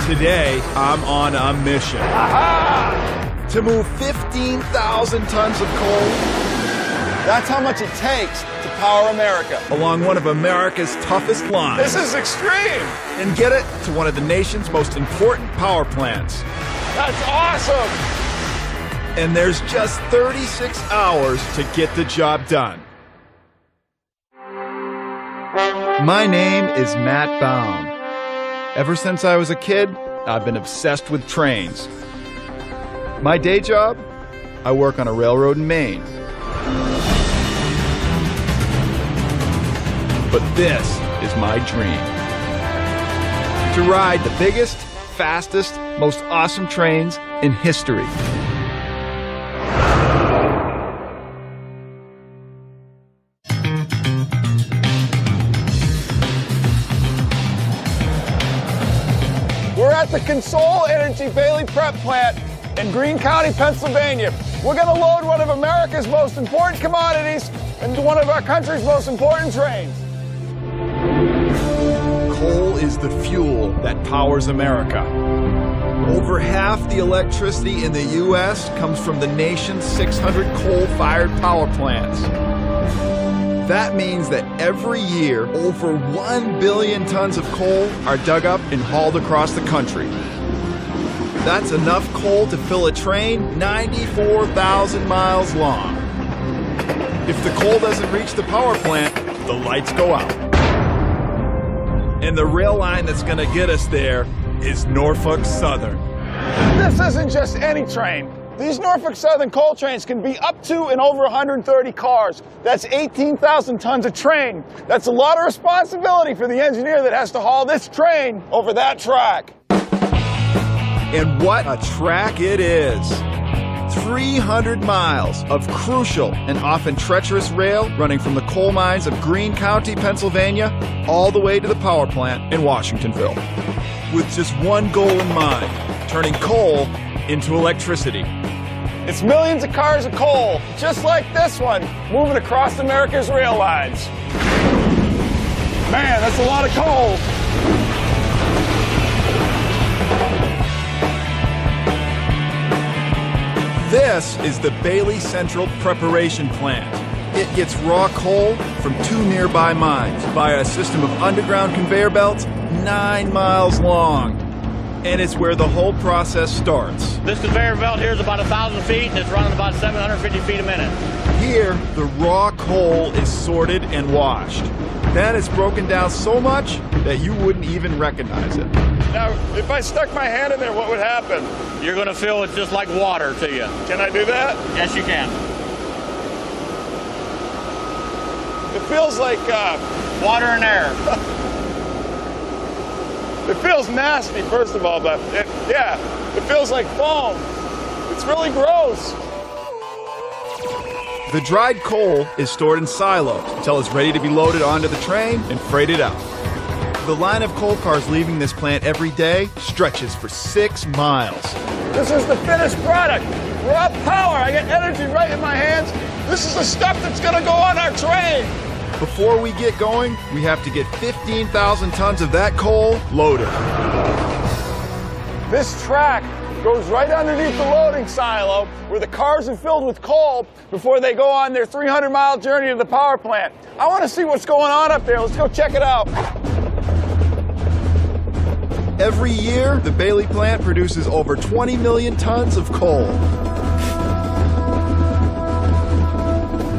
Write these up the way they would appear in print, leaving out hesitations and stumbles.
Today, I'm on a mission. Aha! To move 15,000 tons of coal. That's how much it takes to power America. Along one of America's toughest lines. This is extreme. And get it to one of the nation's most important power plants. That's awesome. And there's just 36 hours to get the job done. My name is Matt Baum. Ever since I was a kid, I've been obsessed with trains. My day job? I work on a railroad in Maine. But this is my dream. To ride the biggest, fastest, most awesome trains in history. We're at the Consol Energy Bailey Prep Plant in Greene County, Pennsylvania. We're going to load one of America's most important commodities into one of our country's most important trains. Coal is the fuel that powers America. Over half the electricity in the U.S. comes from the nation's 600 coal-fired power plants. That means that every year, over 1 billion tons of coal are dug up and hauled across the country. That's enough coal to fill a train 94,000 miles long. If the coal doesn't reach the power plant, the lights go out. And the rail line that's going to get us there is Norfolk Southern. This isn't just any train. These Norfolk Southern coal trains can be up to and over 130 cars. That's 18,000 tons of train. That's a lot of responsibility for the engineer that has to haul this train over that track. And what a track it is. 300 miles of crucial and often treacherous rail running from the coal mines of Greene County, Pennsylvania, all the way to the power plant in Washingtonville. With just one goal in mind, turning coal into electricity. It's millions of cars of coal, just like this one, moving across America's rail lines. Man, that's a lot of coal. This is the Bailey Central Preparation Plant. It gets raw coal from 2 nearby mines via a system of underground conveyor belts 9 miles long. And it's where the whole process starts. This conveyor belt here is about 1,000 feet and it's running about 750 feet a minute. Here, the raw coal is sorted and washed. Then it's broken down so much that you wouldn't even recognize it. Now, if I stuck my hand in there, what would happen? You're going to feel it just like water to you. Can I do that? Yes, you can. It feels like water and air. It feels nasty, first of all, but it feels like foam. It's really gross. The dried coal is stored in silos until it's ready to be loaded onto the train and freighted out. The line of coal cars leaving this plant every day stretches for 6 miles. This is the finished product. Raw power. I get energy right in my hands. This is the stuff that's going to go on our train. Before we get going, we have to get 15,000 tons of that coal loaded. This track goes right underneath the loading silo where the cars are filled with coal before they go on their 300-mile journey to the power plant. I want to see what's going on up there. Let's go check it out. Every year, the Bailey plant produces over 20 million tons of coal.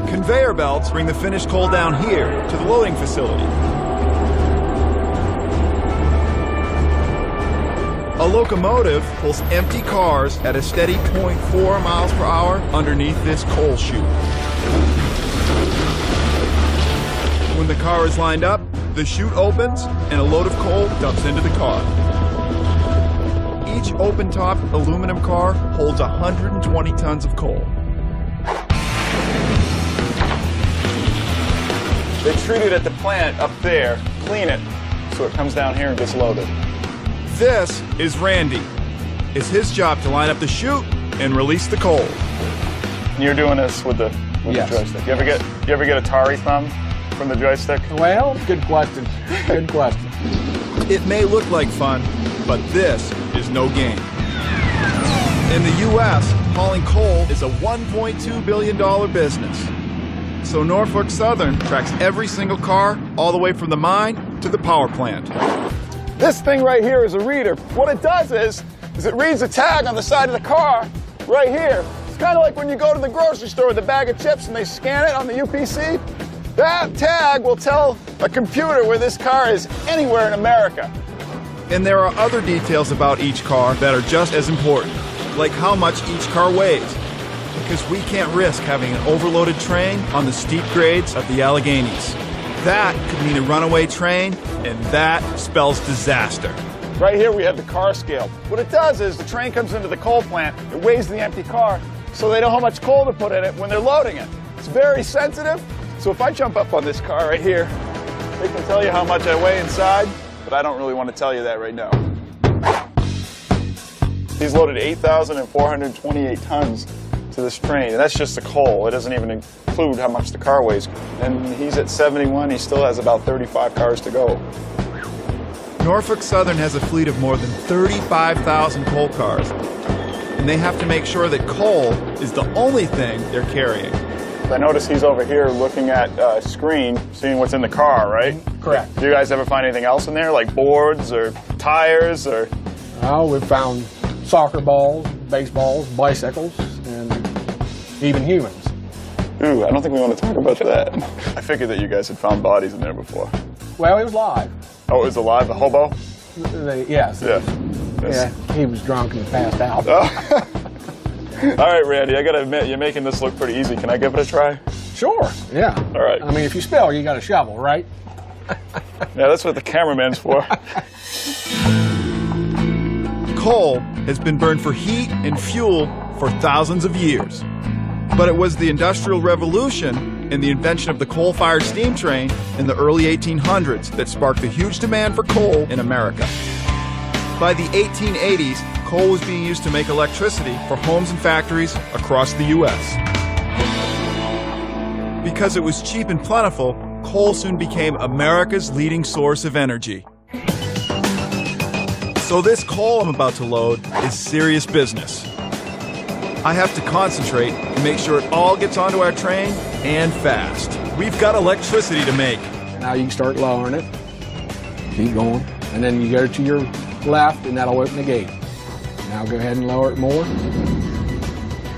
Conveyor belts bring the finished coal down here to the loading facility. A locomotive pulls empty cars at a steady 0.4 miles per hour underneath this coal chute. When the car is lined up, the chute opens and a load of coal dumps into the car. Each open-topped aluminum car holds 120 tons of coal. They treat it at the plant up there, clean it, so it comes down here and gets loaded. This is Randy. It's his job to line up the chute and release the coal. You're doing this with the joystick. You ever get Atari thumb from the joystick? Well, good question. Good question. It may look like fun, But this is no game. In the U.S., hauling coal is a $1.2 billion business. So Norfolk Southern tracks every single car all the way from the mine to the power plant. This thing right here is a reader. What it does is it reads a tag on the side of the car right here. It's kind of like when you go to the grocery store with a bag of chips and they scan it on the UPC. That tag will tell a computer where this car is anywhere in America. And there are other details about each car that are just as important, like how much each car weighs. Because we can't risk having an overloaded train on the steep grades of the Alleghenies. That could mean a runaway train, and that spells disaster. Right here we have the car scale. What it does is the train comes into the coal plant, it weighs the empty car, so they know how much coal to put in it when they're loading it. It's very sensitive, so if I jump up on this car right here, they can tell you how much I weigh inside, but I don't really want to tell you that right now. He's loaded 8,428 tons to this train, and that's just the coal. It doesn't even include how much the car weighs. And he's at 71, he still has about 35 cars to go. Norfolk Southern has a fleet of more than 35,000 coal cars, and they have to make sure that coal is the only thing they're carrying. I notice he's over here looking at a screen, seeing what's in the car, right? Correct. Do you guys ever find anything else in there, like boards or tires or? Oh, we've found soccer balls, baseballs, bicycles, and even humans. Ooh, I don't think we want to talk about that. I figured that you guys had found bodies in there before. Well, he was live. Oh, it was alive, a hobo? Yes. Yeah. Yeah, he was drunk and passed out. Oh. All right, Randy, I gotta admit, you're making this look pretty easy. Can I give it a try? Sure, yeah. All right. I mean, if you spill, you got a shovel, right? Yeah, that's what the cameraman's for. Coal has been burned for heat and fuel for thousands of years. But it was the Industrial Revolution and the invention of the coal-fired steam train in the early 1800s that sparked the huge demand for coal in America. By the 1880s, coal was being used to make electricity for homes and factories across the U.S. Because it was cheap and plentiful, coal soon became America's leading source of energy. So this coal I'm about to load is serious business. I have to concentrate and make sure it all gets onto our train and fast. We've got electricity to make. Now you can start lowering it. Keep going. And then you go to your left, and that'll open the gate. Now go ahead and lower it more.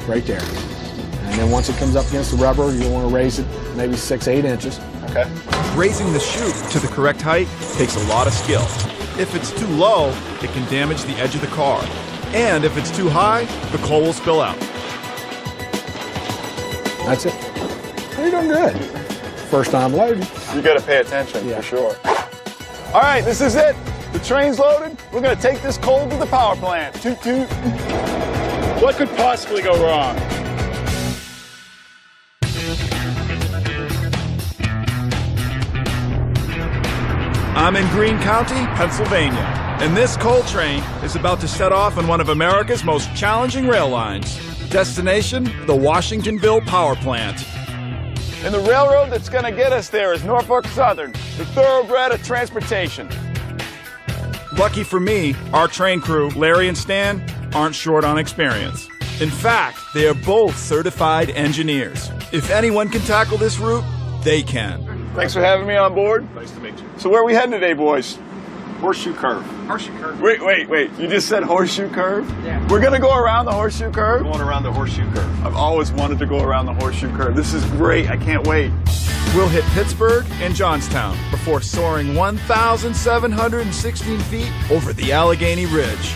Right there. And then once it comes up against the rubber, you'll want to raise it maybe 6-8 inches. Okay. Raising the chute to the correct height takes a lot of skill. If it's too low, it can damage the edge of the car. And if it's too high, the coal will spill out. That's it. You're doing good. First time loaded. You gotta pay attention, Yeah. for sure. All right, this is it. The train's loaded. We're gonna take this coal to the power plant. Toot toot. What could possibly go wrong? I'm in Greene County, Pennsylvania, and this coal train is about to set off on one of America's most challenging rail lines. Destination, the Washingtonville Power Plant. And the railroad that's gonna get us there is Norfolk Southern, the thoroughbred of transportation. Lucky for me, our train crew, Larry and Stan, aren't short on experience. In fact, they are both certified engineers. If anyone can tackle this route, they can. Thanks for having me on board. Nice to meet you. So where are we heading today, boys? Horseshoe curve. Horseshoe curve. Wait. You just said horseshoe curve? Yeah. We're gonna go around the horseshoe curve? Going around the horseshoe curve. I've always wanted to go around the horseshoe curve. This is great. I can't wait. We'll hit Pittsburgh and Johnstown before soaring 1,716 feet over the Allegheny Ridge.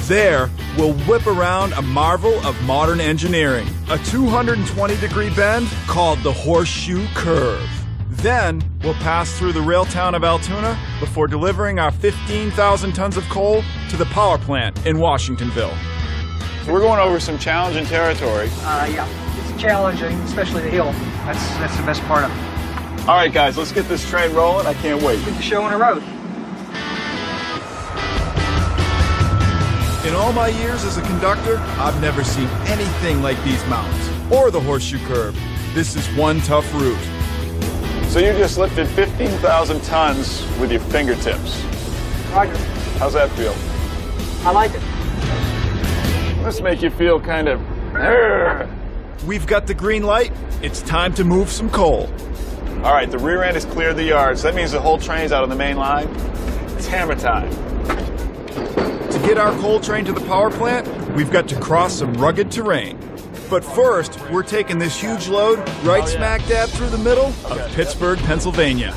There, we'll whip around a marvel of modern engineering, a 220-degree bend called the Horseshoe Curve. Then, we'll pass through the rail town of Altoona before delivering our 15,000 tons of coal to the power plant in Washingtonville. So we're going over some challenging territory. Yeah, it's challenging, especially the hill. That's the best part of it. All right, guys, let's get this train rolling. I can't wait. Get the show on the road. In all my years as a conductor, I've never seen anything like these mountains or the Horseshoe Curve. This is one tough route. So you just lifted 15,000 tons with your fingertips. Roger. How's that feel? I like it. This make you feel kind of... We've got the green light. It's time to move some coal. All right, the rear end has cleared the yard, so that means the whole train's out on the main line. It's hammer time. To get our coal train to the power plant, we've got to cross some rugged terrain. But first, we're taking this huge load right smack dab through the middle of Pittsburgh, Pennsylvania.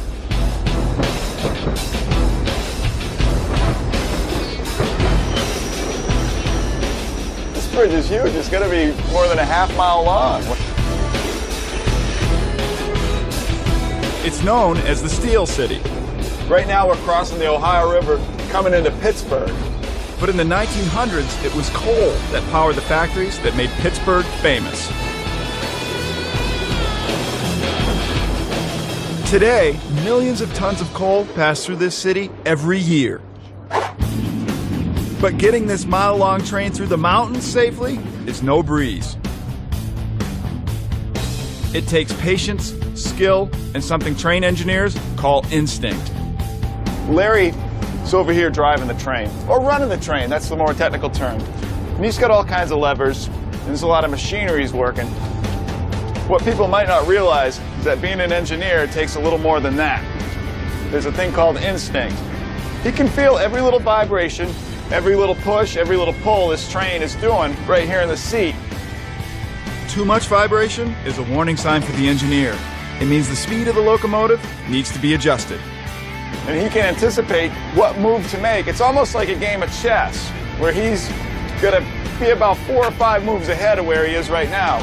This bridge is huge. It's going to be more than a half-mile long. It's known as the Steel City. Right now, we're crossing the Ohio River, coming into Pittsburgh. But in the 1900s, it was coal that powered the factories that made Pittsburgh famous. Today, millions of tons of coal pass through this city every year. But getting this mile-long train through the mountains safely is no breeze. It takes patience, skill, and something train engineers call instinct. Larry is over here driving the train, or running the train, that's the more technical term. And he's got all kinds of levers, and there's a lot of machinery he's working. What people might not realize is that being an engineer takes a little more than that. There's a thing called instinct. He can feel every little vibration, every little push, every little pull this train is doing right here in the seat. Too much vibration is a warning sign for the engineer. It means the speed of the locomotive needs to be adjusted. And he can anticipate what move to make. It's almost like a game of chess, where he's going to be about 4 or 5 moves ahead of where he is right now.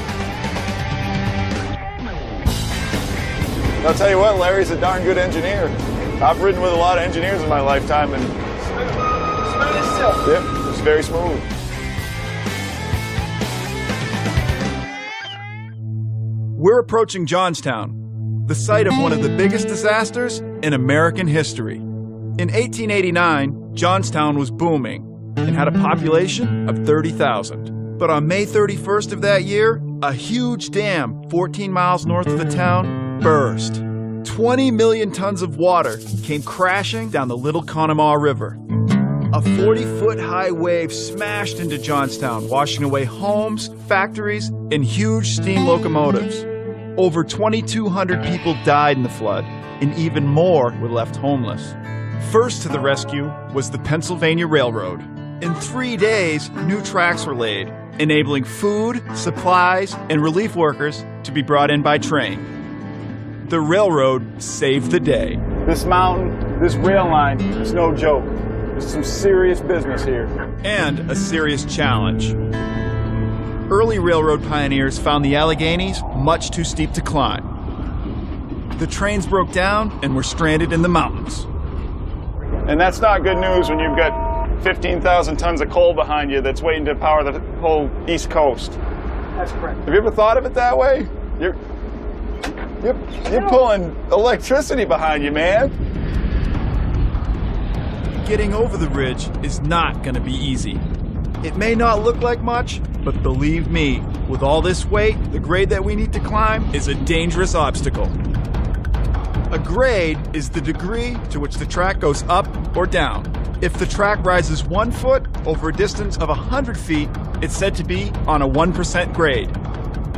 I'll tell you what, Larry's a darn good engineer. I've ridden with a lot of engineers in my lifetime, and Smooth as silk. yep, it's very smooth. We're approaching Johnstown, the site of one of the biggest disasters in American history. In 1889, Johnstown was booming and had a population of 30,000. But on May 31st of that year, a huge dam 14 miles north of the town burst. 20 million tons of water came crashing down the Little Conemaugh River. A 40-foot high wave smashed into Johnstown, washing away homes, factories, and huge steam locomotives. Over 2,200 people died in the flood, and even more were left homeless. First to the rescue was the Pennsylvania Railroad. In 3 days, new tracks were laid, enabling food, supplies, and relief workers to be brought in by train. The railroad saved the day. This mountain, this rail line, is no joke. There's some serious business here. And a serious challenge. Early railroad pioneers found the Alleghenies much too steep to climb. The trains broke down and were stranded in the mountains. And that's not good news when you've got 15,000 tons of coal behind you that's waiting to power the whole East Coast. That's correct. Have you ever thought of it that way? You're pulling electricity behind you, man. Getting over the ridge is not going to be easy. It may not look like much, but believe me, with all this weight, the grade that we need to climb is a dangerous obstacle. A grade is the degree to which the track goes up or down. If the track rises 1 foot over a distance of 100 feet, it's said to be on a 1% grade.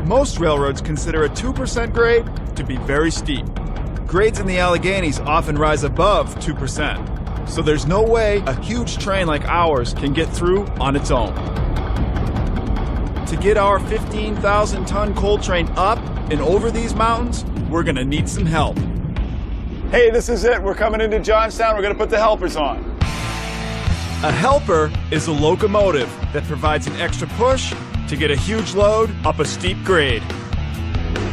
Most railroads consider a 2% grade to be very steep. Grades in the Alleghenies often rise above 2%. So there's no way a huge train like ours can get through on its own. To get our 15,000-ton coal train up and over these mountains, we're gonna need some help. Hey, this is it. We're coming into Johnstown. We're gonna put the helpers on. A helper is a locomotive that provides an extra push to get a huge load up a steep grade.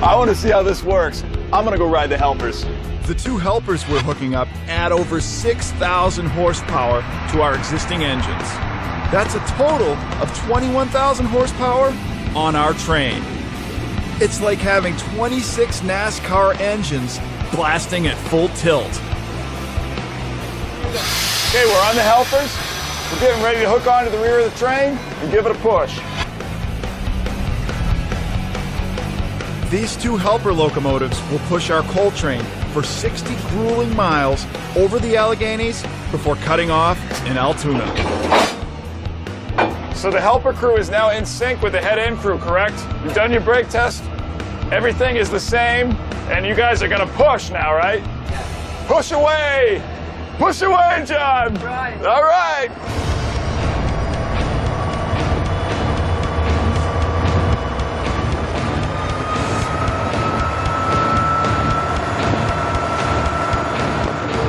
I want to see how this works. I'm gonna go ride the helpers. The 2 helpers we're hooking up add over 6,000 horsepower to our existing engines. That's a total of 21,000 horsepower on our train. It's like having 26 NASCAR engines blasting at full tilt. Okay, we're on the helpers. We're getting ready to hook onto the rear of the train and give it a push. These 2 helper locomotives will push our coal train for 60 grueling miles over the Alleghenies before cutting off in Altoona. So the helper crew is now in sync with the head-end crew, correct? You've done your brake test? Everything is the same, and you guys are gonna push now, right? Yes. Push away! Push away, John! Right. All right!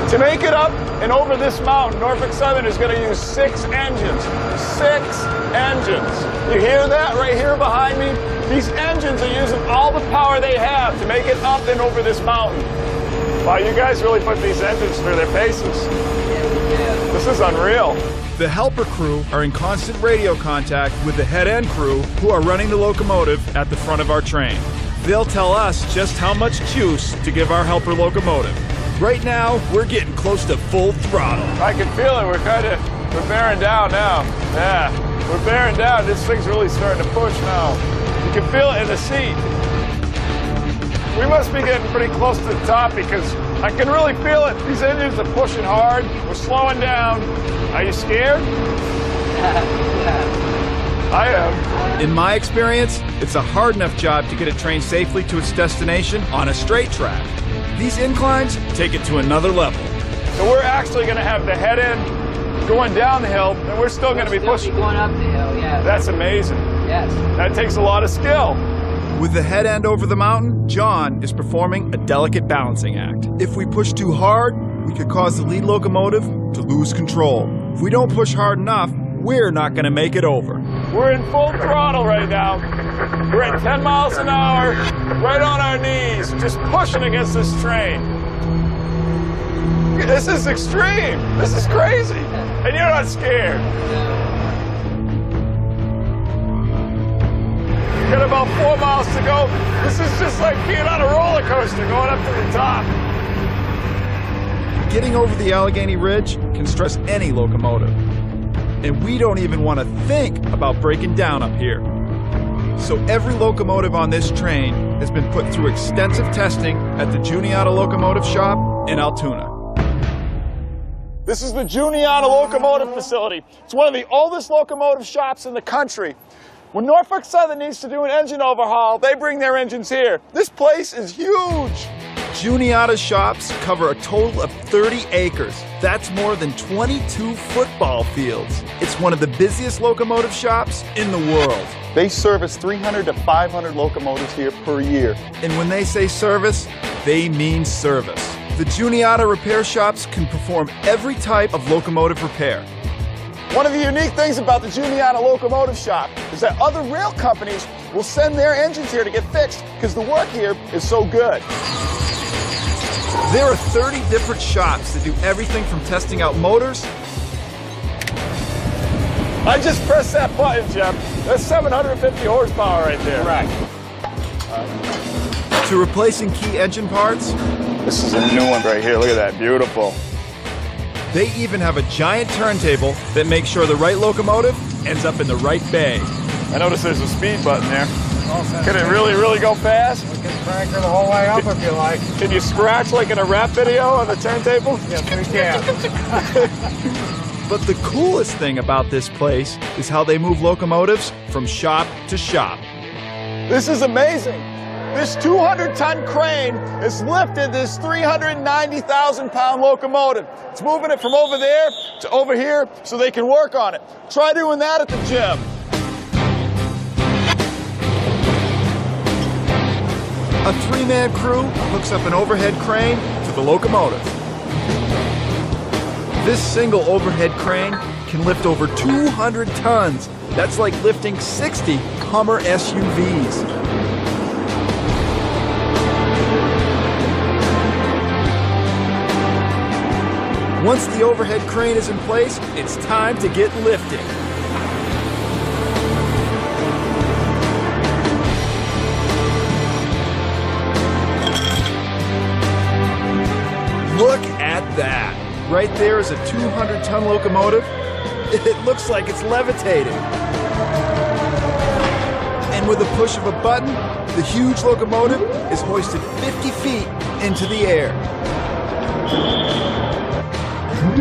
To make it up and over this mountain, Norfolk Southern is going to use 6 engines. 6 engines. You hear that right here behind me? These engines are using all the power they have to make it up and over this mountain. Wow, you guys really put these engines through their paces. This is unreal. The helper crew are in constant radio contact with the head-end crew who are running the locomotive at the front of our train. They'll tell us just how much juice to give our helper locomotive. Right now, we're getting close to full throttle. I can feel it. We're bearing down now. Yeah, we're bearing down. This thing's really starting to push now. You can feel it in the seat. We must be getting pretty close to the top because I can really feel it. These engines are pushing hard. We're slowing down. Are you scared? I am. In my experience, it's a hard enough job to get a train safely to its destination on a straight track. These inclines take it to another level. So we're actually going to have the head end going down the hill, and we're still going to be pushing. Going up the hill, yeah. That's amazing. Yes. That takes a lot of skill. With the head end over the mountain, John is performing a delicate balancing act. If we push too hard, we could cause the lead locomotive to lose control. If we don't push hard enough, we're not going to make it over. We're in full throttle right now. We're at 10 miles an hour, right on our knees, just pushing against this train. This is extreme. This is crazy. And you're not scared. Got about 4 miles to go. This is just like being on a roller coaster going up to the top. Getting over the Allegheny Ridge can stress any locomotive. And we don't even want to think about breaking down up here. So every locomotive on this train has been put through extensive testing at the Juniata Locomotive Shop in Altoona. This is the Juniata Locomotive Facility. It's one of the oldest locomotive shops in the country. When Norfolk Southern needs to do an engine overhaul, they bring their engines here. This place is huge. Juniata's shops cover a total of 30 acres. That's more than 22 football fields. It's one of the busiest locomotive shops in the world. They service 300 to 500 locomotives here per year. And when they say service, they mean service. The Juniata repair shops can perform every type of locomotive repair. One of the unique things about the Juniata Locomotive Shop is that other rail companies will send their engines here to get fixed because the work here is so good. There are 30 different shops that do everything from testing out motors. I just pressed that button, Jeff. That's 750 horsepower right there. Right. To replacing key engine parts. This is a new one right here. Look at that. Beautiful. They even have a giant turntable that makes sure the right locomotive ends up in the right bay. I notice there's a speed button there. Can it really go fast? We can crank her the whole way up if you like. Can you scratch like in a rap video on the turntable? Yes, we can. But the coolest thing about this place is how they move locomotives from shop to shop. This is amazing. This 200-ton crane has lifted this 390,000-pound locomotive. It's moving it from over there to over here so they can work on it. Try doing that at the gym. A 3-man crew hooks up an overhead crane to the locomotive. This single overhead crane can lift over 200 tons. That's like lifting 60 Hummer SUVs. Once the overhead crane is in place, it's time to get lifting. Look at that. Right there is a 200-ton locomotive. It looks like it's levitating. And with a push of a button, the huge locomotive is hoisted 50 feet into the air.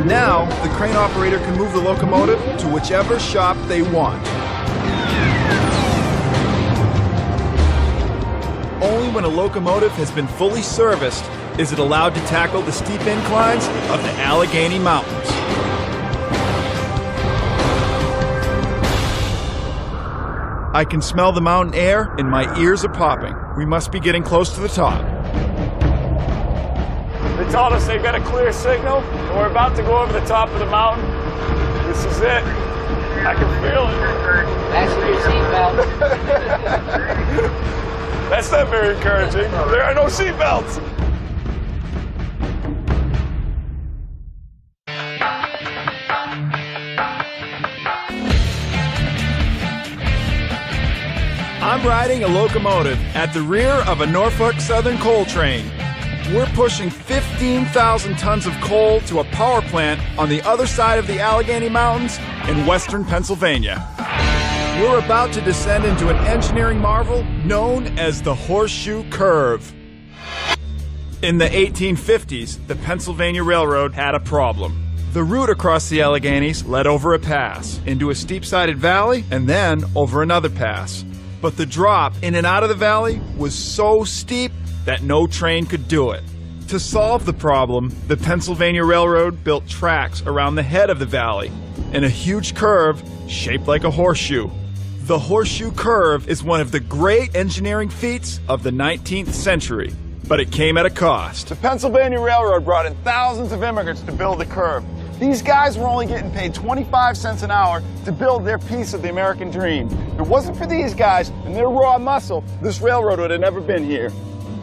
Now, the crane operator can move the locomotive to whichever shop they want. when a locomotive has been fully serviced is it allowed to tackle the steep inclines of the Allegheny Mountains. I can smell the mountain air and my ears are popping. We must be getting close to the top. They told us they got a clear signal, and we're about to go over the top of the mountain. This is it. I can feel it. Fasten your seatbelt. That's not very encouraging. There are no seatbelts. I'm riding a locomotive at the rear of a Norfolk Southern coal train. We're pushing 15,000 tons of coal to a power plant on the other side of the Allegheny Mountains in western Pennsylvania. We're about to descend into an engineering marvel known as the Horseshoe Curve. In the 1850s, the Pennsylvania Railroad had a problem. The route across the Alleghenies led over a pass, into a steep-sided valley, and then over another pass. But the drop in and out of the valley was so steep that no train could do it. To solve the problem, the Pennsylvania Railroad built tracks around the head of the valley in a huge curve shaped like a horseshoe. The Horseshoe Curve is one of the great engineering feats of the 19th century, but it came at a cost. The Pennsylvania Railroad brought in thousands of immigrants to build the curve. These guys were only getting paid 25 cents an hour to build their piece of the American dream. If it wasn't for these guys and their raw muscle, this railroad would have never been here.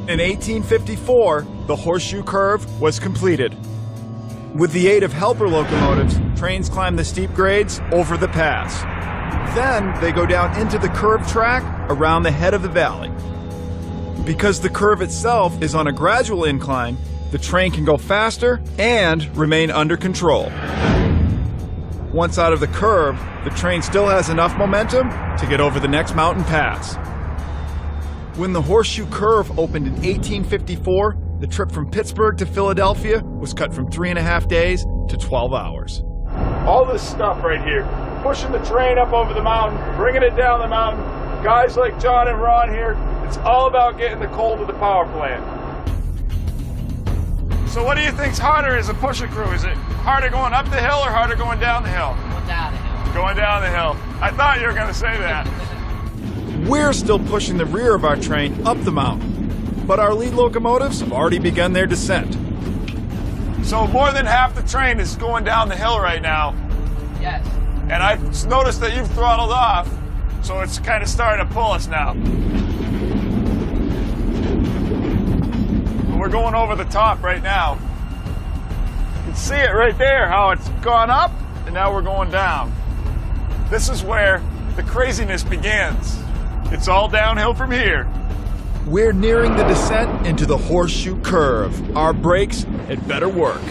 In 1854, the Horseshoe Curve was completed. With the aid of helper locomotives, trains climb the steep grades over the pass. Then they go down into the curved track around the head of the valley. Because the curve itself is on a gradual incline, the train can go faster and remain under control. Once out of the curve, the train still has enough momentum to get over the next mountain pass. When the Horseshoe Curve opened in 1854, the trip from Pittsburgh to Philadelphia was cut from 3.5 days to 12 hours. All this stuff right here, pushing the train up over the mountain, bringing it down the mountain, guys like John and Ron here, it's all about getting the coal to the power plant. So what do you think's harder as a pusher crew? Is it harder going up the hill or harder going down the hill? Going down the hill. Going down the hill. I thought you were going to say that. We're still pushing the rear of our train up the mountain, but our lead locomotives have already begun their descent. So more than half the train is going down the hill right now. Yes. And I noticed that you've throttled off, so it's kind of starting to pull us now. We're going over the top right now. You can see it right there, how it's gone up, and now we're going down. This is where the craziness begins. It's all downhill from here. We're nearing the descent into the Horseshoe Curve. Our brakes had better work.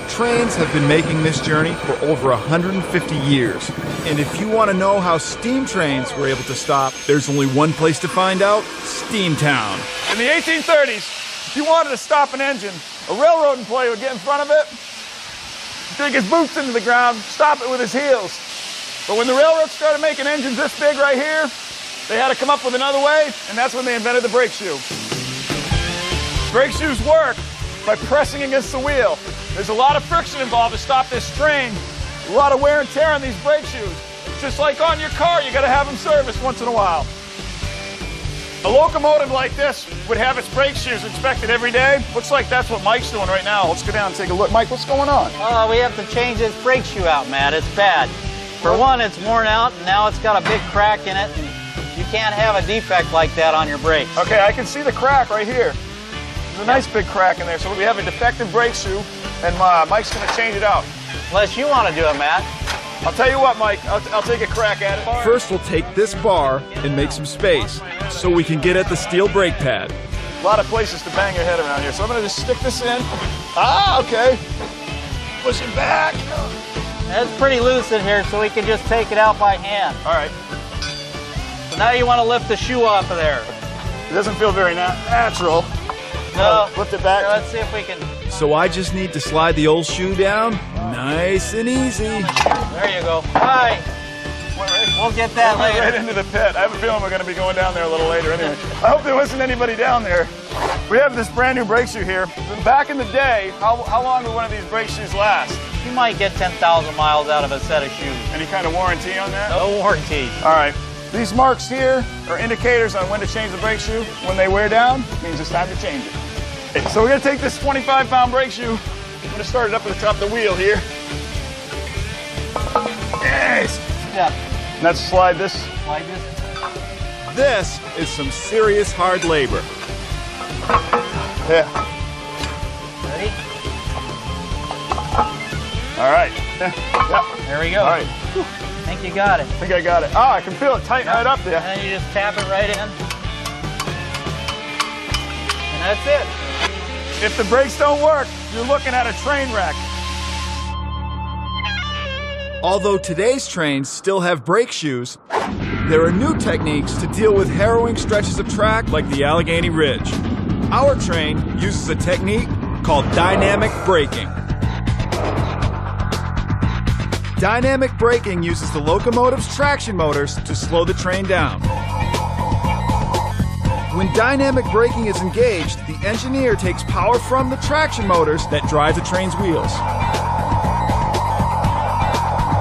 Trains have been making this journey for over 150 years. And if you want to know how steam trains were able to stop, there's only one place to find out: Steamtown. In the 1830s, if you wanted to stop an engine, a railroad employee would get in front of it, dig his boots into the ground, stop it with his heels. But when the railroad started making engines this big right here, they had to come up with another way, and that's when they invented the brake shoe. Brake shoes work by pressing against the wheel. There's a lot of friction involved to stop this train, a lot of wear and tear on these brake shoes. Just like on your car, you gotta have them serviced once in a while. A locomotive like this would have its brake shoes inspected every day. Looks like that's what Mike's doing right now. Let's go down and take a look. Mike, what's going on? We have to change this brake shoe out, Matt. It's bad. For one, it's worn out, and now it's got a big crack in it, and you can't have a defect like that on your brakes. Okay, I can see the crack right here. There's a nice big crack in there, so we have a defective brake shoe, and Mike's gonna change it out. Unless you want to do it, Matt. I'll tell you what, Mike, I'll take a crack at it. First, we'll take this bar and make some space so we can get at the steel brake pad. A lot of places to bang your head around here, so I'm gonna just stick this in. Ah, okay. Push it back. It's pretty loose in here, so we can just take it out by hand. All right. So now you want to lift the shoe off of there. It doesn't feel very natural. No. Lift it back. Here, let's see if we can. So I just need to slide the old shoe down, nice and easy. There you go. Hi. We'll get that Went later. right into the pit. I have a feeling we're going to be going down there a little later anyway. I hope there wasn't anybody down there. We have this brand new brake shoe here. Back in the day, how long would one of these brake shoes last? You might get 10,000 miles out of a set of shoes. Any kind of warranty on that? No warranty. All right. These marks here are indicators on when to change the brake shoe. When they wear down, it means it's time to change it. Okay, so we're going to take this 25-pound brake shoe. I'm going to start it up at the top of the wheel here. Yes! Yeah. Let's slide this. Like this. This is some serious hard labor. Yeah. Ready? All right. Yeah. There we go. All right. I think you got it. I think I got it. Oh, I can feel it tighten right up there. And then you just tap it right in. And that's it. If the brakes don't work, you're looking at a train wreck. Although today's trains still have brake shoes, there are new techniques to deal with harrowing stretches of track like the Allegheny Ridge. Our train uses a technique called dynamic braking. Dynamic braking uses the locomotive's traction motors to slow the train down. When dynamic braking is engaged, the engineer takes power from the traction motors that drive the train's wheels.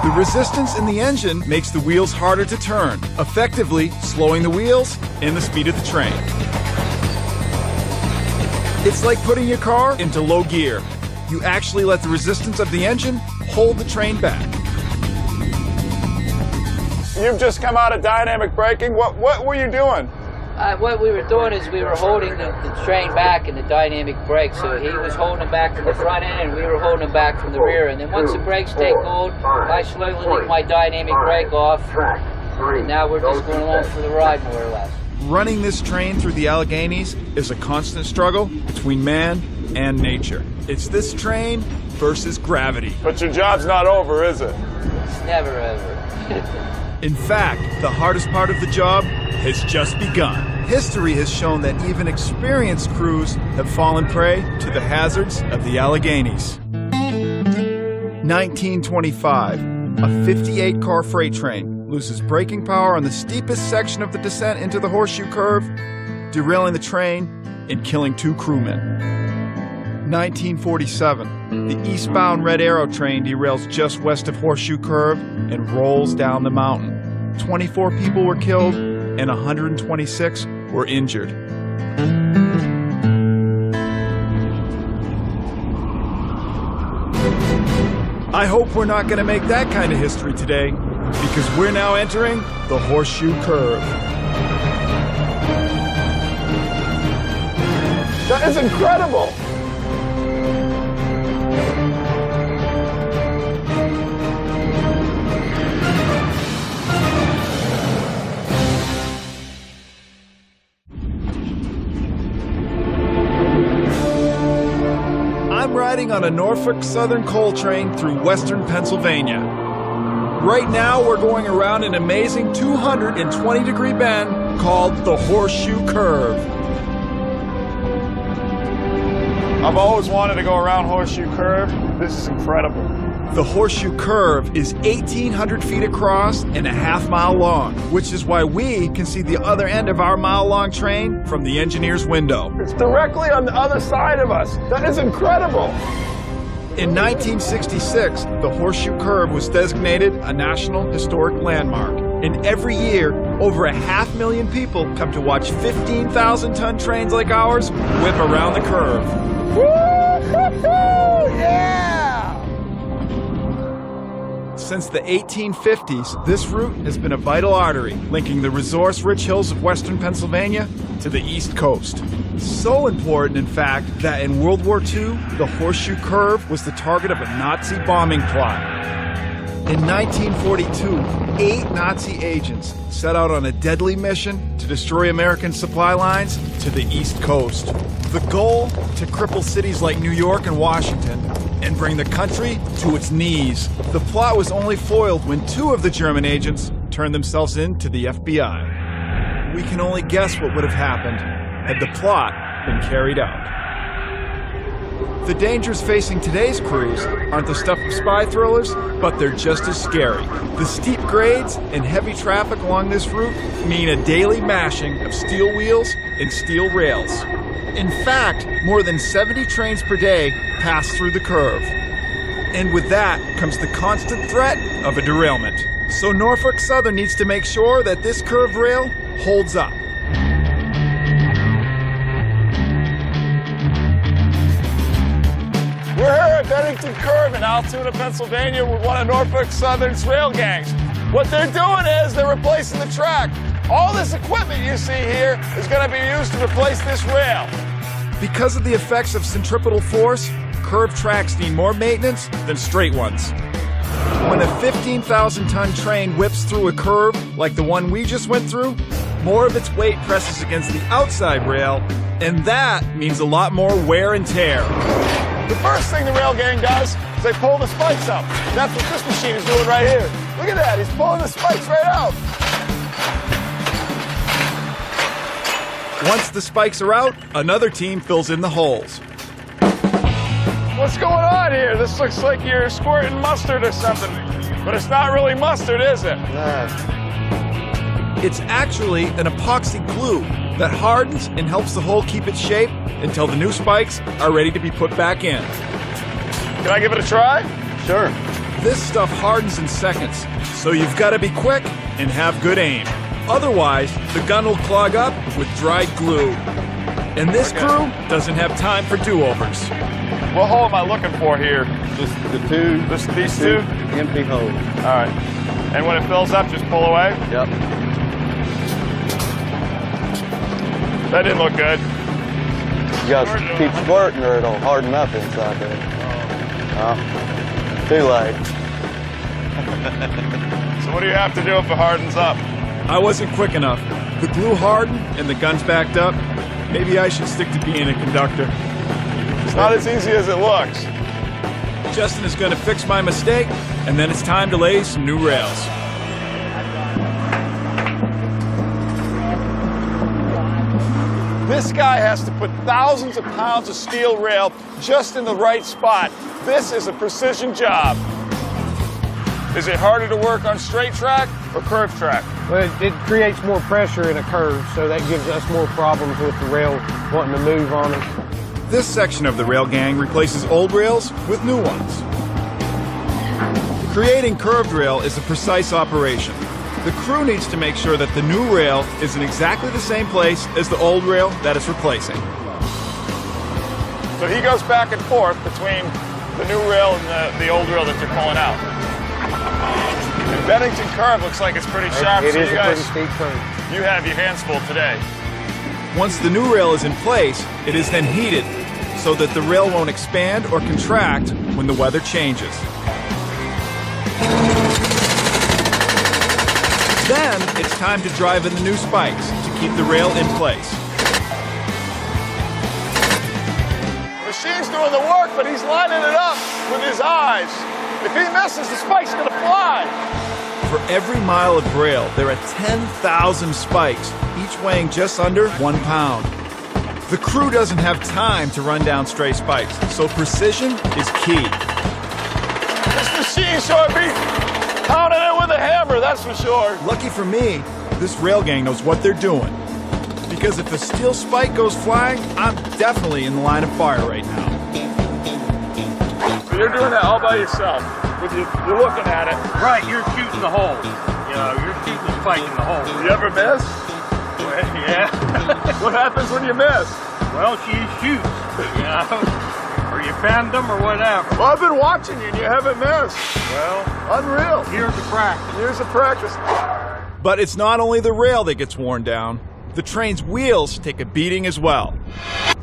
The resistance in the engine makes the wheels harder to turn, effectively slowing the wheels and the speed of the train. It's like putting your car into low gear. You actually let the resistance of the engine hold the train back. You've just come out of dynamic braking. What were you doing? What we were doing is we were holding the train back in the dynamic brake. So he was holding it back from the front end and we were holding it back from the rear. And then once the brakes take hold, I slowly take my dynamic brake off. And now we're just going along for the ride, more or less. Running this train through the Alleghenies is a constant struggle between man and nature. It's this train versus gravity. But your job's not over, is it? It's never over. In fact, the hardest part of the job has just begun. History has shown that even experienced crews have fallen prey to the hazards of the Alleghenies. 1925, a 58-car freight train loses braking power on the steepest section of the descent into the horseshoe curve, derailing the train and killing 2 crewmen. 1947, the eastbound Red Arrow train derails just west of Horseshoe Curve and rolls down the mountain. 24 people were killed and 126 were injured. I hope we're not going to make that kind of history today, because we're now entering the Horseshoe Curve. That is incredible. I'm riding on a Norfolk Southern coal train through western Pennsylvania. Right now, we're going around an amazing 220-degree bend called the Horseshoe Curve. I've always wanted to go around Horseshoe Curve. This is incredible. The Horseshoe Curve is 1,800 feet across and a half-mile long, which is why we can see the other end of our mile-long train from the engineer's window. It's directly on the other side of us. That is incredible. In 1966, the Horseshoe Curve was designated a National Historic Landmark. And every year, over 500,000 people come to watch 15,000-ton trains like ours whip around the curve. Woo-hoo-hoo! Yeah! Since the 1850s, this route has been a vital artery linking the resource-rich hills of western Pennsylvania to the East Coast. So important, in fact, that in World War II, the Horseshoe Curve was the target of a Nazi bombing plot. In 1942, 8 Nazi agents set out on a deadly mission to destroy American supply lines to the East Coast. The goal? To cripple cities like New York and Washington and bring the country to its knees. The plot was only foiled when 2 of the German agents turned themselves in to the FBI. We can only guess what would have happened had the plot been carried out. The dangers facing today's crews aren't the stuff of spy thrillers, but they're just as scary. The steep grades and heavy traffic along this route mean a daily mashing of steel wheels and steel rails. In fact, more than 70 trains per day pass through the curve. And with that comes the constant threat of a derailment. So Norfolk Southern needs to make sure that this curved rail holds up. We're here at Bennington Curve in Altoona, Pennsylvania with one of Norfolk Southern's rail gangs. What they're doing is they're replacing the track. All this equipment you see here is going to be used to replace this rail. Because of the effects of centripetal force, curved tracks need more maintenance than straight ones. When a 15,000-ton train whips through a curve like the one we just went through, more of its weight presses against the outside rail, and that means a lot more wear and tear. The first thing the rail gang does is they pull the spikes up. That's what this machine is doing right here. Look at that, he's pulling the spikes right out. Once the spikes are out, another team fills in the holes. What's going on here? This looks like you're squirting mustard or something. But it's not really mustard, is it? It's actually an epoxy glue that hardens and helps the hole keep its shape until the new spikes are ready to be put back in. Can I give it a try? Sure. This stuff hardens in seconds, so you've got to be quick and have good aim. Otherwise, the gun will clog up with dried glue. And this crew doesn't have time for do-overs. What hole am I looking for here? Just the two. These two? Empty holes. All right. And when it fills up, just pull away? Yep. That didn't look good. You gotta keep squirting or it'll harden up inside there. Too late. So what do you have to do if it hardens up? I wasn't quick enough. The glue hardened and the gun's backed up. Maybe I should stick to being a conductor. It's not as easy as it looks. Justin is going to fix my mistake, and then it's time to lay some new rails. This guy has to put thousands of pounds of steel rail just in the right spot. This is a precision job. Is it harder to work on straight track or curved track? Well, it creates more pressure in a curve, so that gives us more problems with the rail wanting to move on us. This section of the rail gang replaces old rails with new ones. Creating curved rail is a precise operation. The crew needs to make sure that the new rail is in exactly the same place as the old rail that it's replacing. So he goes back and forth between the new rail and the old rail that you're pulling out. And Bennington Curve looks like it's pretty sharp. It so is you a guys, pretty steep curve. You have your hands full today. Once the new rail is in place, it is then heated so that the rail won't expand or contract when the weather changes. Then it's time to drive in the new spikes to keep the rail in place. The machine's doing the work, but he's lining it up with his eyes. If he misses, the spike's gonna fly. For every mile of rail, there are 10,000 spikes, each weighing just under 1 pound. The crew doesn't have time to run down stray spikes, so precision is key. This machine should be pounding it with a hammer, that's for sure. Lucky for me, this rail gang knows what they're doing. Because if a steel spike goes flying, I'm definitely in the line of fire right now. So you're doing that all by yourself. You're looking at it. Right, you're shooting the hole. You know, you're shooting the spike in the hole. You ever miss? Well, yeah. What happens when you miss? Well, she shoots, you know, or you bend them or whatever. Well, I've been watching you and you haven't missed. Well, Unreal. here's the practice. Here's the practice. But it's not only the rail that gets worn down. The train's wheels take a beating as well.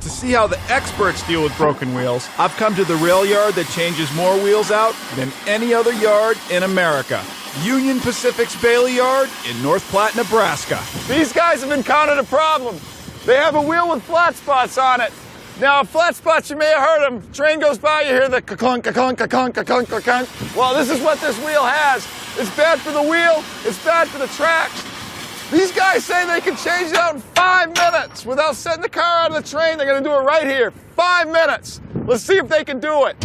To see how the experts deal with broken wheels, I've come to the rail yard that changes more wheels out than any other yard in America. Union Pacific's Bailey Yard in North Platte, Nebraska. These guys have encountered a problem. They have a wheel with flat spots on it. Now, flat spots, you may have heard them. Train goes by, you hear the ka-clunk, ka-clunk, ka-clunk, ka-clunk, ka-clunk. Well, this is what this wheel has. It's bad for the wheel, it's bad for the tracks. These guys say they can change it out in 5 minutes without setting the car out of the train. They're gonna do it right here, 5 minutes. Let's see if they can do it.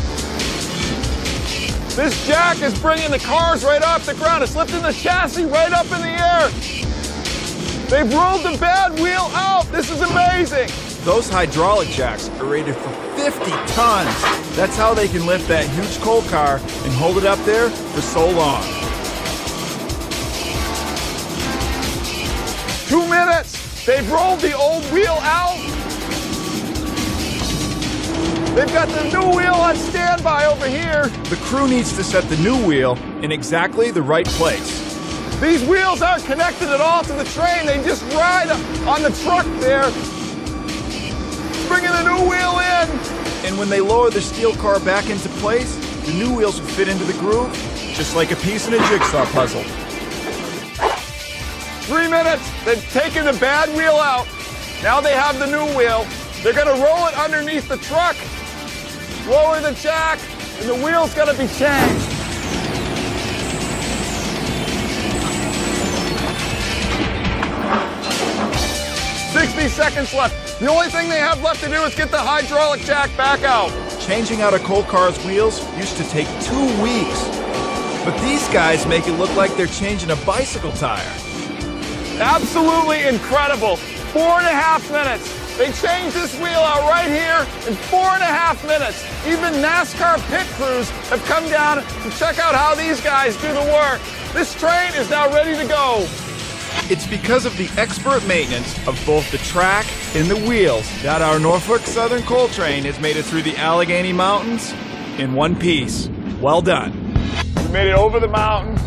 This jack is bringing the cars right off the ground. It's lifting the chassis right up in the air. They've rolled the bad wheel out. This is amazing. Those hydraulic jacks are rated for 50 tons. That's how they can lift that huge coal car and hold it up there for so long. 2 minutes. They've rolled the old wheel out. They've got the new wheel on standby over here. The crew needs to set the new wheel in exactly the right place. These wheels aren't connected at all to the train. They just ride on the truck there. Bringing the new wheel in. And when they lower the steel car back into place, the new wheels will fit into the groove, just like a piece in a jigsaw puzzle. 3 minutes. They've taken the bad wheel out. Now they have the new wheel. They're going to roll it underneath the truck, lower the jack, and the wheel's going to be changed. 60 seconds left. The only thing they have left to do is get the hydraulic jack back out. Changing out a coal car's wheels used to take 2 weeks. But these guys make it look like they're changing a bicycle tire. Absolutely incredible. 4.5 minutes. They changed this wheel out right here in 4.5 minutes. Even NASCAR pit crews have come down to check out how these guys do the work. This train is now ready to go. It's because of the expert maintenance of both the track and the wheels that our Norfolk Southern coal train has made it through the Allegheny Mountains in one piece. Well done. We made it over the mountain,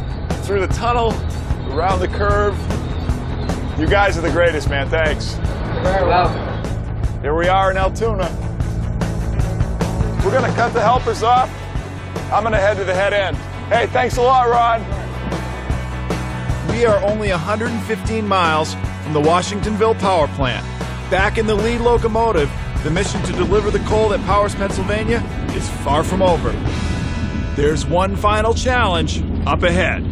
through the tunnel, around the curve. You guys are the greatest, man. Thanks. You're very welcome. Here we are in Altoona. We're going to cut the helpers off. I'm going to head to the head end. Hey, thanks a lot, Ron. We are only 115 miles from the Washingtonville power plant. Back in the lead locomotive, the mission to deliver the coal that powers Pennsylvania is far from over. There's one final challenge up ahead.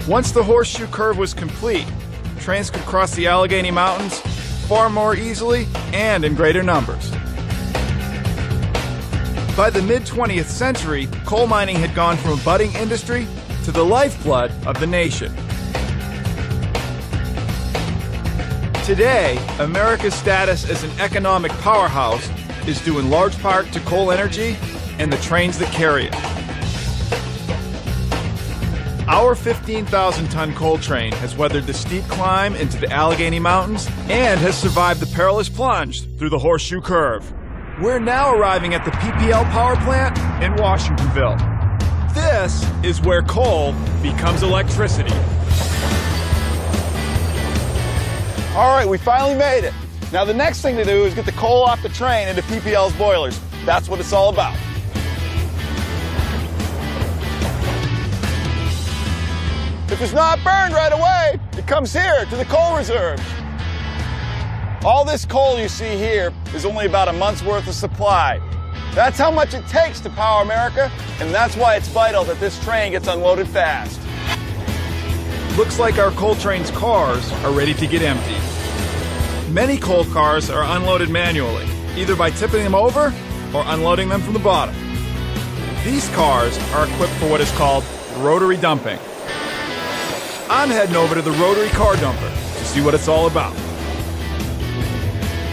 Once the horseshoe curve was complete, trains could cross the Allegheny Mountains far more easily and in greater numbers. By the mid-20th century, coal mining had gone from a budding industry to the lifeblood of the nation. Today, America's status as an economic powerhouse is due in large part to coal energy and the trains that carry it. Our 15,000-ton coal train has weathered the steep climb into the Allegheny Mountains and has survived the perilous plunge through the horseshoe curve. We're now arriving at the PPL power plant in Washingtonville. This is where coal becomes electricity. All right, we finally made it. Now the next thing to do is get the coal off the train into PPL's boilers. That's what it's all about. If it's not burned right away, it comes here to the coal reserves. All this coal you see here is only about a month's worth of supply. That's how much it takes to power America, and that's why it's vital that this train gets unloaded fast. Looks like our coal train's cars are ready to get emptied. Many coal cars are unloaded manually, either by tipping them over or unloading them from the bottom. These cars are equipped for what is called rotary dumping. I'm heading over to the rotary car dumper to see what it's all about.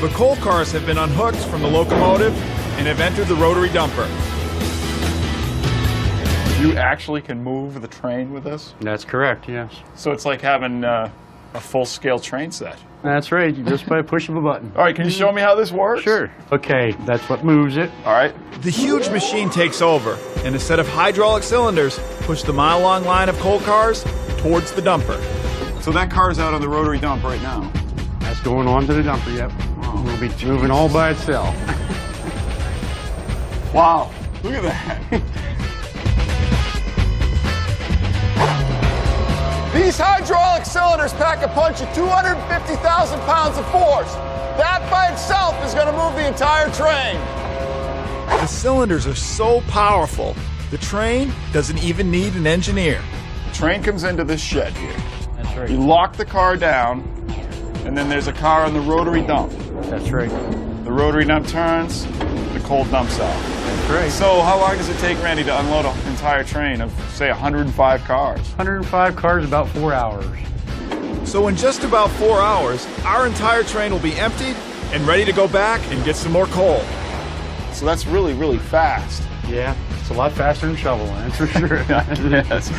The coal cars have been unhooked from the locomotive and have entered the rotary dumper. You actually can move the train with this? That's correct, yes. So it's like having a full-scale train set. That's right, just by pushing a button. All right, can you show me how this works? Sure. Okay, that's what moves it. All right. The huge machine takes over, and a set of hydraulic cylinders push the mile-long line of coal cars towards the dumper. So that car's out on the rotary dump right now. That's going on to the dumper, yep. It'll be moving all by itself. Wow, look at that. These hydraulic cylinders pack a punch of 250,000 pounds of force. That by itself is going to move the entire train. The cylinders are so powerful, the train doesn't even need an engineer. The train comes into this shed here. That's right. You lock the car down, and and then there's a car on the rotary dump. That's right. The rotary dump turns, the coal dumps out. That's right. So how long does it take, Randy, to unload an entire train of, say, 105 cars? 105 cars, about 4 hours. So in just about 4 hours, our entire train will be emptied and ready to go back and get some more coal. So that's really, really fast. Yeah, it's a lot faster than shoveling, that's for sure. Yes.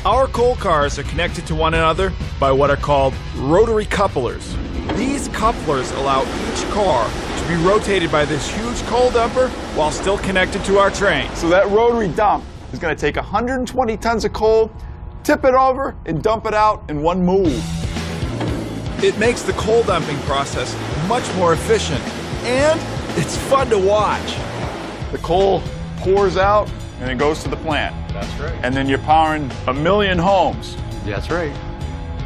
Our coal cars are connected to one another by what are called rotary couplers. These couplers allow each car to be rotated by this huge coal dumper while still connected to our train. So that rotary dump is going to take 120 tons of coal, tip it over, and dump it out in one move. It makes the coal dumping process much more efficient, and it's fun to watch. The coal pours out and it goes to the plant. That's right. And then you're powering 1 million homes. That's right.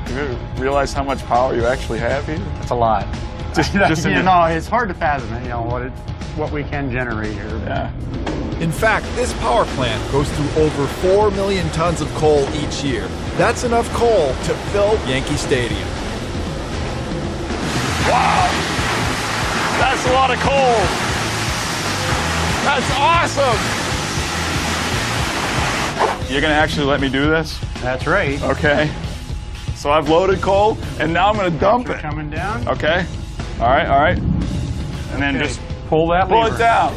You realize how much power you actually have here? That's a lot. Just You know, it's hard to fathom it, you know, what we can generate here. Yeah. In fact, this power plant goes through over 4 million tons of coal each year. That's enough coal to fill Yankee Stadium. Wow! That's a lot of coal! That's awesome! You're gonna actually let me do this? That's right. Okay. So I've loaded coal, and now I'm gonna dump it. Coming down. Okay. All right, all right. And then Okay. just Pull that pull lever. it down.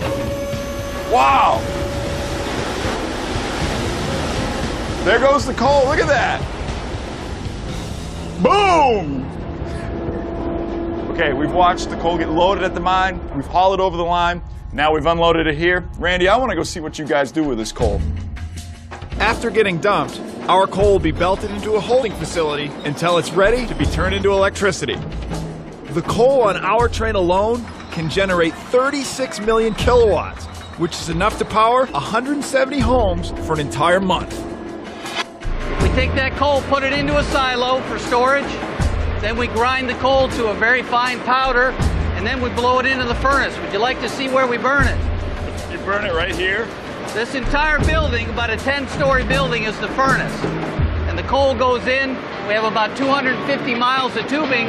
Wow! There goes the coal, look at that! Boom! Okay, we've watched the coal get loaded at the mine, we've hauled it over the line, now we've unloaded it here. Randy, I want to go see what you guys do with this coal. After getting dumped, our coal will be belted into a holding facility until it's ready to be turned into electricity. The coal on our train alone can generate 36 million kilowatts, which is enough to power 170 homes for an entire month. We take that coal, put it into a silo for storage, then we grind the coal to a very fine powder, and then we blow it into the furnace. Would you like to see where we burn it? You burn it right here? This entire building, about a 10-story building, is the furnace. And the coal goes in. We have about 250 miles of tubing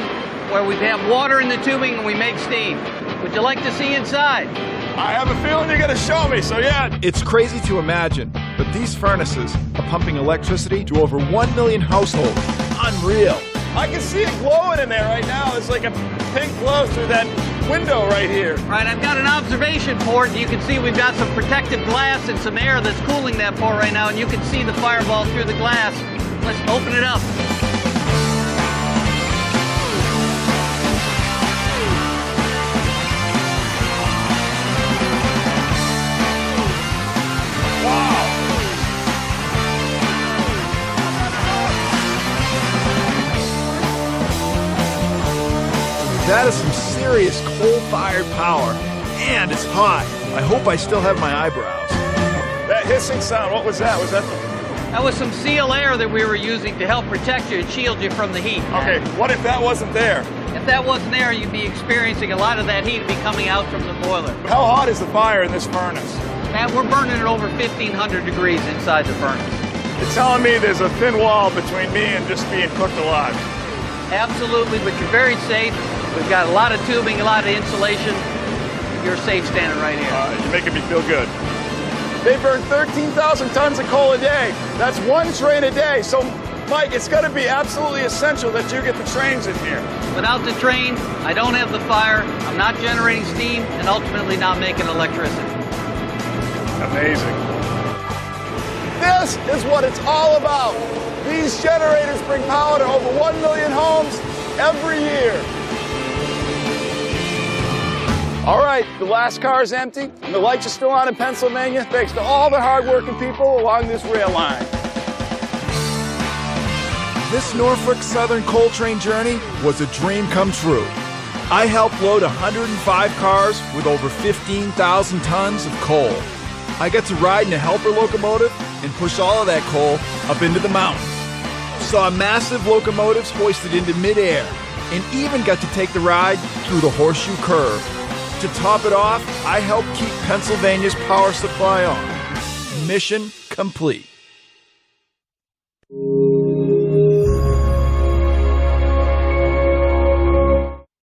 where we have water in the tubing and we make steam. Would you like to see inside? I have a feeling you're gonna show me, so yeah. It's crazy to imagine, but these furnaces are pumping electricity to over 1 million households. Unreal. I can see it glowing in there right now. It's like a pink glow through that window right here. Right, I've got an observation port. You can see we've got some protective glass and some air that's cooling that port right now, and you can see the fireball through the glass. Let's open it up. That is some serious coal-fired power, and it's hot. I hope I still have my eyebrows. That hissing sound, what was that? Was that the... That was some seal air that we were using to help protect you and shield you from the heat. Okay, what if that wasn't there? If that wasn't there, you'd be experiencing a lot of that heat would be coming out from the boiler. How hot is the fire in this furnace? Matt, we're burning it over 1,500 degrees inside the furnace. You're telling me there's a thin wall between me and just being cooked alive? Absolutely, but you're very safe. We've got a lot of tubing, a lot of insulation. You're safe standing right here. You're making me feel good. They burn 13,000 tons of coal a day. That's one train a day. So, Mike, it's going to be absolutely essential that you get the trains in here. Without the train, I don't have the fire, I'm not generating steam, and ultimately not making electricity. Amazing. This is what it's all about. These generators bring power to over 1 million homes every year. All right, the last car is empty, and the lights are still on in Pennsylvania, thanks to all the hardworking people along this rail line. This Norfolk Southern coal train journey was a dream come true. I helped load 105 cars with over 15,000 tons of coal. I got to ride in a helper locomotive and push all of that coal up into the mountains. Saw massive locomotives hoisted into midair, and even got to take the ride through the Horseshoe Curve. To top it off, I helped keep Pennsylvania's power supply on. Mission complete.